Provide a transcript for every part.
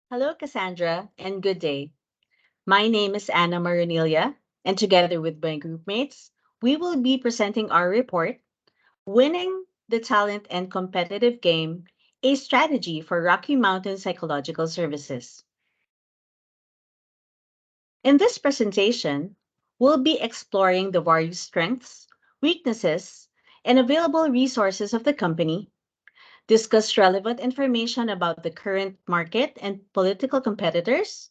Hello, Cassandra, and good day. My name is Anna Marunilia, and together with my groupmates, we will be presenting our report, Winning the Talent and Competitive Game, a strategy for Rocky Mountain Psychological Services. In this presentation, we'll be exploring the various strengths, weaknesses, and available resources of the company, discuss relevant information about the current market and political competitors,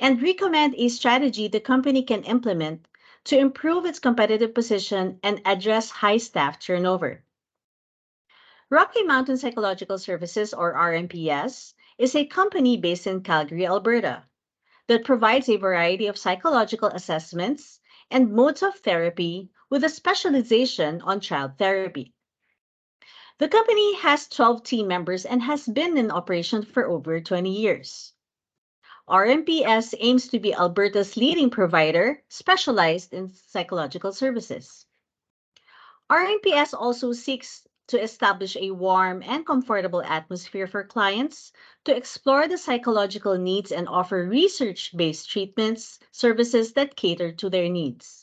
and recommend a strategy the company can implement to improve its competitive position and address high staff turnover. Rocky Mountain Psychological Services, or RMPS, is a company based in Calgary, Alberta, that provides a variety of psychological assessments and modes of therapy with a specialization on child therapy. The company has 12 team members and has been in operation for over 20 years. RMPS aims to be Alberta's leading provider specialized in psychological services. RMPS also seeks to establish a warm and comfortable atmosphere for clients to explore the psychological needs and offer research based treatments, services that cater to their needs.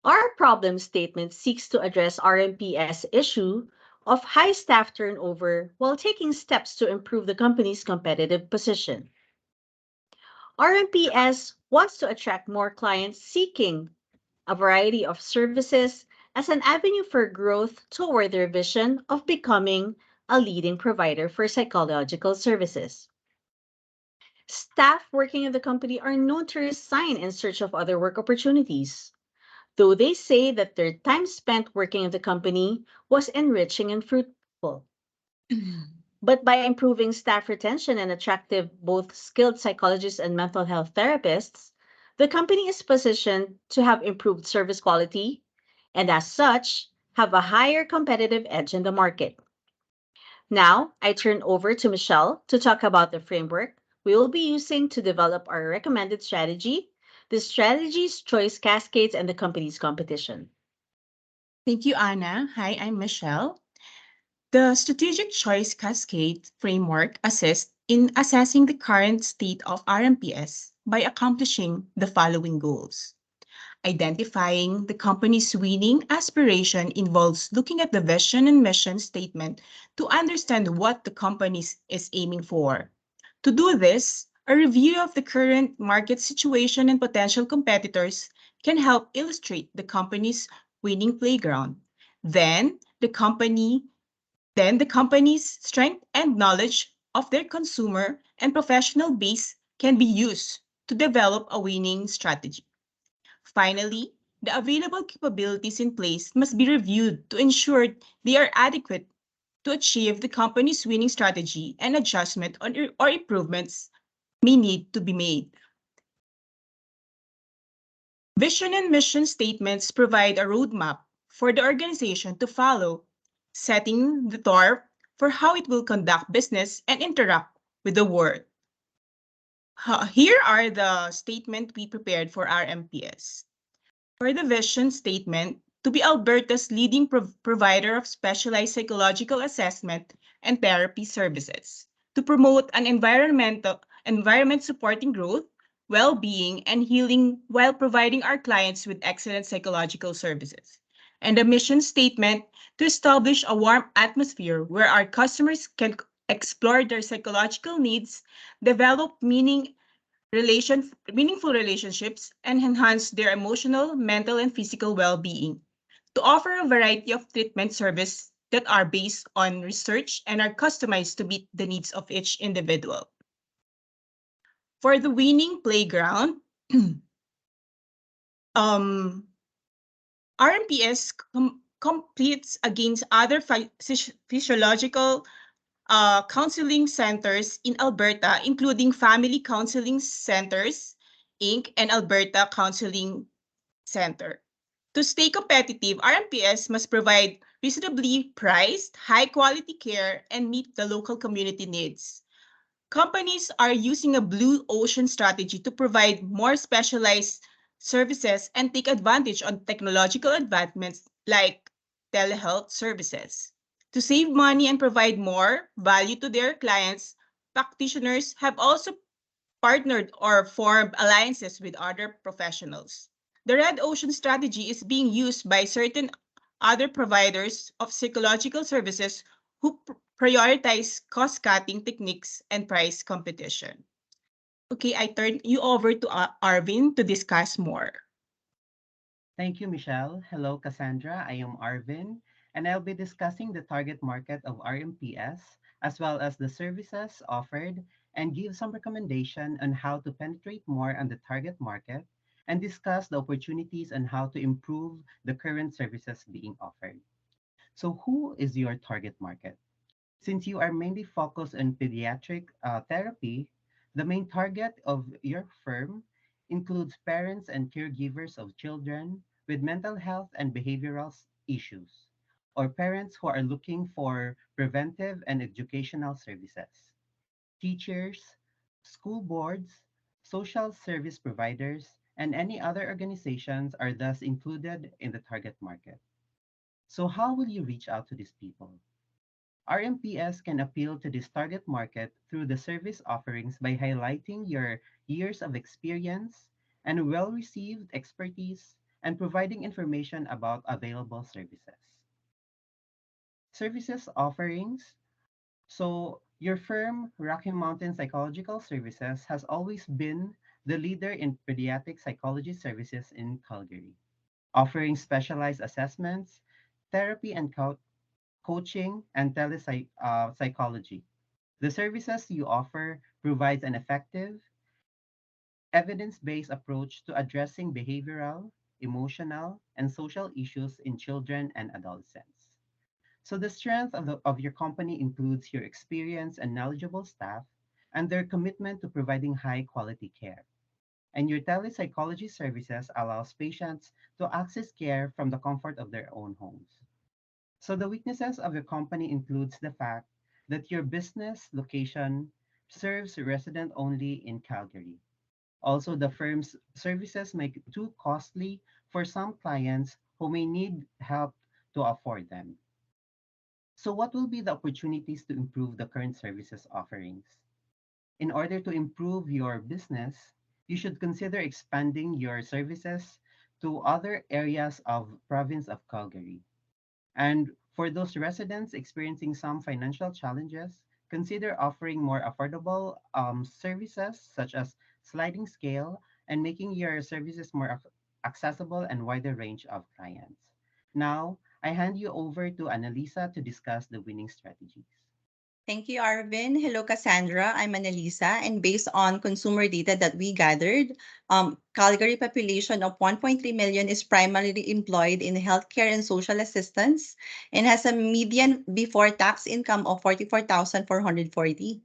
Our problem statement seeks to address RMPS issue of high staff turnover while taking steps to improve the company's competitive position. RMPS wants to attract more clients seeking a variety of services as an avenue for growth toward their vision of becoming a leading provider for psychological services. Staff working in the company are known to resign in search of other work opportunities, though they say that their time spent working in the company was enriching and fruitful. But by improving staff retention and attractive both skilled psychologists and mental health therapists, the company is positioned to have improved service quality and as such have a higher competitive edge in the market. Now, I turn over to Michelle to talk about the framework we will be using to develop our recommended strategy, the strategy's choice cascades, and the company's competition. Thank you, Anna. Hi, I'm Michelle. The Strategic Choice Cascade framework assists in assessing the current state of RMPS by accomplishing the following goals. Identifying the company's winning aspiration involves looking at the vision and mission statement to understand what the company is aiming for. To do this, a review of the current market situation and potential competitors can help illustrate the company's winning playground. Then, the company's strength and knowledge of their consumer and professional base can be used to develop a winning strategy. Finally, the available capabilities in place must be reviewed to ensure they are adequate to achieve the company's winning strategy, and adjustment or improvements may need to be made. Vision and mission statements provide a roadmap for the organization to follow, setting the tone for how it will conduct business and interact with the world. Here are the statements we prepared for our MPS. For the vision statement, to be Alberta's leading provider of specialized psychological assessment and therapy services, to promote an environment supporting growth, well-being, and healing while providing our clients with excellent psychological services. And the mission statement, to establish a warm atmosphere where our customers can explore their psychological needs, develop meaningful relationships, and enhance their emotional, mental, and physical well-being. To offer a variety of treatment services that are based on research and are customized to meet the needs of each individual. For the winning playground, RMPS competes against other physiological counseling centers in Alberta, including Family Counseling Centers, Inc., and Alberta Counseling Center. To stay competitive, RMPS must provide reasonably priced, high-quality care and meet the local community needs. Companies are using a blue ocean strategy to provide more specialized services and take advantage of technological advancements like telehealth services. To save money and provide more value to their clients, practitioners have also partnered or formed alliances with other professionals. The Red Ocean strategy is being used by certain other providers of psychological services who prioritize cost-cutting techniques and price competition. Okay, I turn you over to Arvin to discuss more. Thank you, Michelle. Hello, Cassandra. I am Arvin, and I'll be discussing the target market of RMPS, as well as the services offered, and give some recommendation on how to penetrate more on the target market, and discuss the opportunities on how to improve the current services being offered. So, who is your target market? Since you are mainly focused on pediatric therapy, the main target of your firm includes parents and caregivers of children with mental health and behavioral issues, or parents who are looking for preventive and educational services. Teachers, school boards, social service providers, and any other organizations are thus included in the target market. So, how will you reach out to these people? RMPS can appeal to this target market through the service offerings by highlighting your years of experience and well received expertise and providing information about available services. Services offerings. So, your firm, Rocky Mountain Psychological Services, has always been the leader in pediatric psychology services in Calgary, offering specialized assessments, therapy and coaching, and telepsychology. The services you offer provides an effective, evidence-based approach to addressing behavioral, emotional, and social issues in children and adolescents. So the strength of your company includes your experienced and knowledgeable staff and their commitment to providing high quality care. And your telepsychology services allows patients to access care from the comfort of their own homes. So the weaknesses of your company includes the fact that your business location serves resident only in Calgary. Also, the firm's services make it too costly for some clients who may need help to afford them. So what will be the opportunities to improve the current services offerings? In order to improve your business, you should consider expanding your services to other areas of province of Calgary. And for those residents experiencing some financial challenges, consider offering more affordable services such as sliding scale and making your services more accessible and wider range of clients. Now, I hand you over to Annalisa to discuss the winning strategies. Thank you, Arvin. Hello, Cassandra. I'm Annalisa, and based on consumer data that we gathered, Calgary population of 1.3 million is primarily employed in healthcare and social assistance and has a median before tax income of 44,440.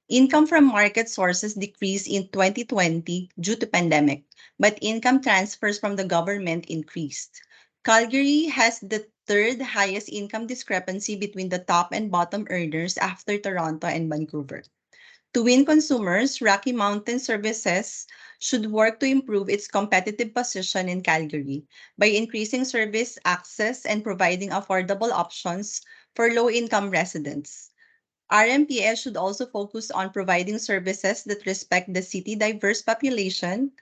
Income from market sources decreased in 2020 due to pandemic, but income transfers from the government increased. Calgary has the third highest income discrepancy between the top and bottom earners after Toronto and Vancouver. To win consumers, Rocky Mountain Services should work to improve its competitive position in Calgary by increasing service access and providing affordable options for low-income residents. RMPS should also focus on providing services that respect the city diverse population,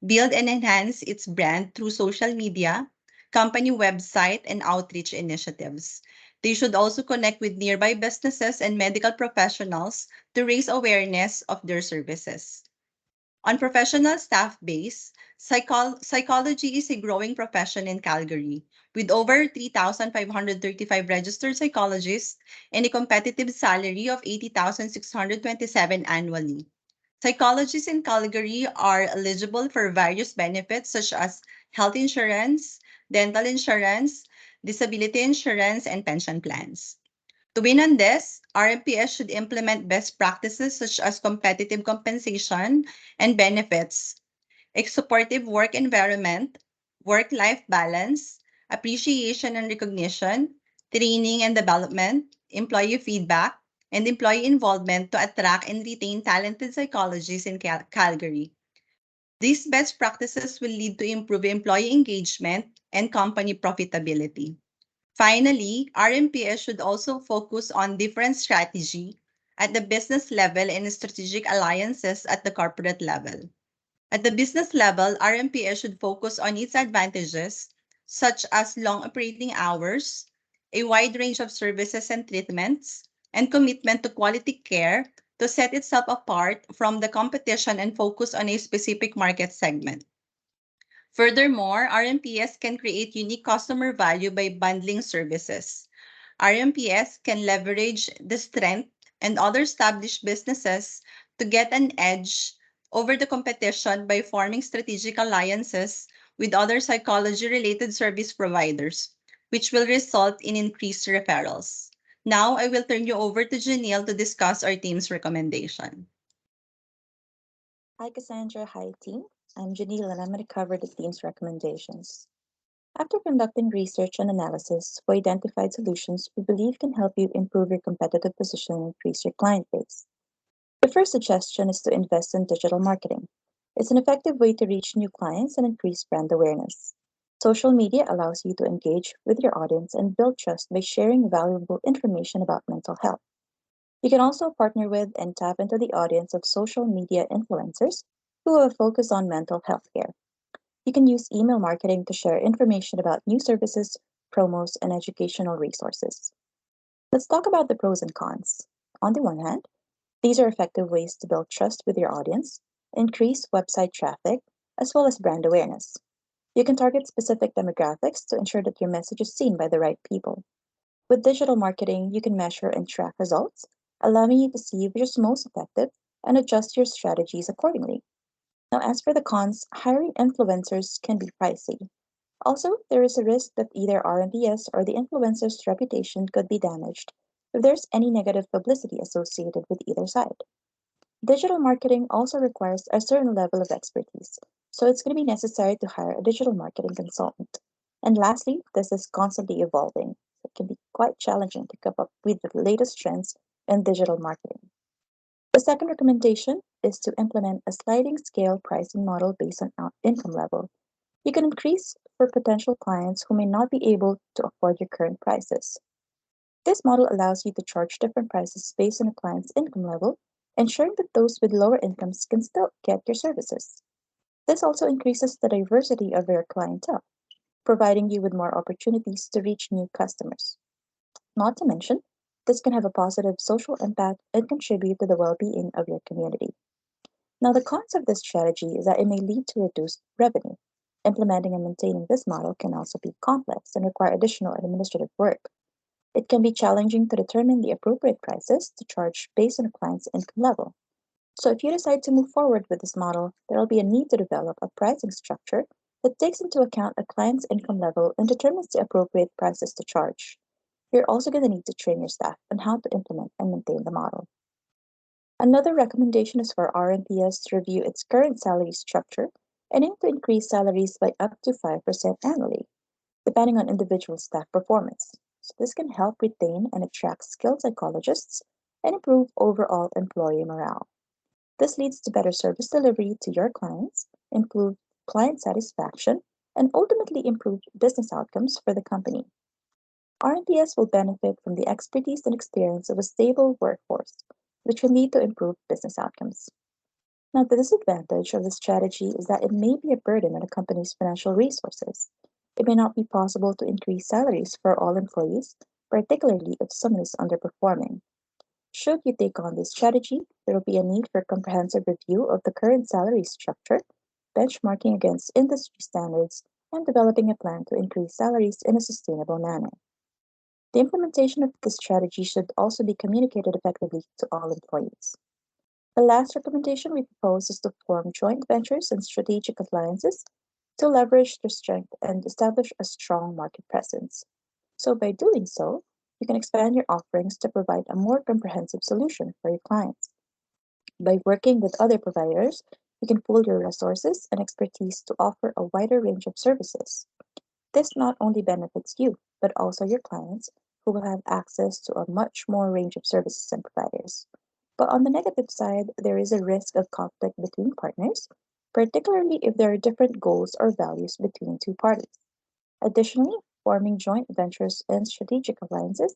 build and enhance its brand through social media, company website, and outreach initiatives. They should also connect with nearby businesses and medical professionals to raise awareness of their services. On professional staff base, psychology is a growing profession in Calgary, with over 3,535 registered psychologists and a competitive salary of 80,627 annually. Psychologists in Calgary are eligible for various benefits such as health insurance, dental insurance, disability insurance, and pension plans. To win on this, RMPS should implement best practices such as competitive compensation and benefits, a supportive work environment, work-life balance, appreciation and recognition, training and development, employee feedback, and employee involvement to attract and retain talented psychologists in Calgary. These best practices will lead to improved employee engagement and company profitability. Finally, RMPS should also focus on different strategy at the business level and strategic alliances at the corporate level. At the business level, RMPS should focus on its advantages, such as long operating hours, a wide range of services and treatments, and commitment to quality care to set itself apart from the competition and focus on a specific market segment. Furthermore, RMPS can create unique customer value by bundling services. RMPS can leverage the strength and other established businesses to get an edge over the competition by forming strategic alliances with other psychology-related service providers, which will result in increased referrals. Now, I will turn you over to Janelle to discuss our team's recommendation. Hi, Cassandra. Hi, team. I'm Janelle, and I'm going to cover the team's recommendations. After conducting research and analysis, we identified solutions we believe can help you improve your competitive position and increase your client base. The first suggestion is to invest in digital marketing. It's an effective way to reach new clients and increase brand awareness. Social media allows you to engage with your audience and build trust by sharing valuable information about mental health. You can also partner with and tap into the audience of social media influencers who have a focus on mental health care. You can use email marketing to share information about new services, promos, and educational resources. Let's talk about the pros and cons. On the one hand, these are effective ways to build trust with your audience, increase website traffic, as well as brand awareness. You can target specific demographics to ensure that your message is seen by the right people. With digital marketing, you can measure and track results, allowing you to see which is most effective and adjust your strategies accordingly. Now, as for the cons, hiring influencers can be pricey. Also, there is a risk that either RMBS or the influencer's reputation could be damaged if there's any negative publicity associated with either side. Digital marketing also requires a certain level of expertise, so it's going to be necessary to hire a digital marketing consultant. And lastly, this is constantly evolving. So it can be quite challenging to keep up with the latest trends in digital marketing. The second recommendation is to implement a sliding scale pricing model based on income level. You can increase for potential clients who may not be able to afford your current prices. This model allows you to charge different prices based on a client's income level, ensuring that those with lower incomes can still get your services. This also increases the diversity of your clientele, providing you with more opportunities to reach new customers. Not to mention, this can have a positive social impact and contribute to the well being of your community. Now, the cons of this strategy is that it may lead to reduced revenue. Implementing and maintaining this model can also be complex and require additional administrative work. It can be challenging to determine the appropriate prices to charge based on a client's income level. So, if you decide to move forward with this model, there will be a need to develop a pricing structure that takes into account a client's income level and determines the appropriate prices to charge. You're also going to need to train your staff on how to implement and maintain the model. Another recommendation is for RMPS to review its current salary structure and aim to increase salaries by up to 5% annually, depending on individual staff performance. So this can help retain and attract skilled psychologists and improve overall employee morale. This leads to better service delivery to your clients, improved client satisfaction, and ultimately improved business outcomes for the company. RMPS will benefit from the expertise and experience of a stable workforce, which can lead to improved business outcomes. Now, the disadvantage of this strategy is that it may be a burden on a company's financial resources. It may not be possible to increase salaries for all employees, particularly if someone is underperforming. Should you take on this strategy, there will be a need for a comprehensive review of the current salary structure, benchmarking against industry standards, and developing a plan to increase salaries in a sustainable manner. The implementation of this strategy should also be communicated effectively to all employees. The last recommendation we propose is to form joint ventures and strategic alliances to leverage their strength and establish a strong market presence. So, by doing so, you can expand your offerings to provide a more comprehensive solution for your clients. By working with other providers, you can pool your resources and expertise to offer a wider range of services. This not only benefits you, but also your clients, who will have access to a much more range of services and providers. But on the negative side, there is a risk of conflict between partners, particularly if there are different goals or values between two parties. Additionally, forming joint ventures and strategic alliances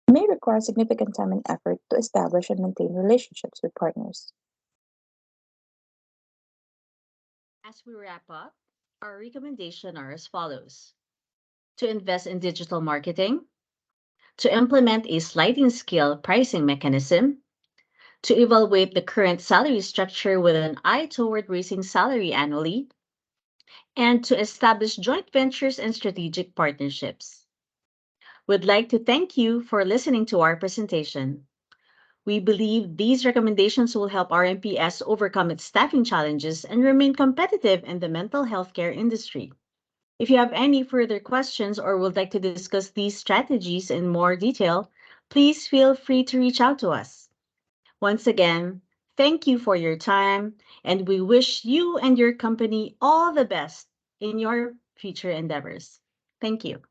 may require significant time and effort to establish and maintain relationships with partners. As we wrap up, our recommendations are as follows: to invest in digital marketing, to implement a sliding scale pricing mechanism, to evaluate the current salary structure with an eye toward raising salary annually, and to establish joint ventures and strategic partnerships. We'd like to thank you for listening to our presentation. We believe these recommendations will help RMPS overcome its staffing challenges and remain competitive in the mental health care industry. If you have any further questions or would like to discuss these strategies in more detail, please feel free to reach out to us. Once again, thank you for your time, and we wish you and your company all the best in your future endeavors. Thank you.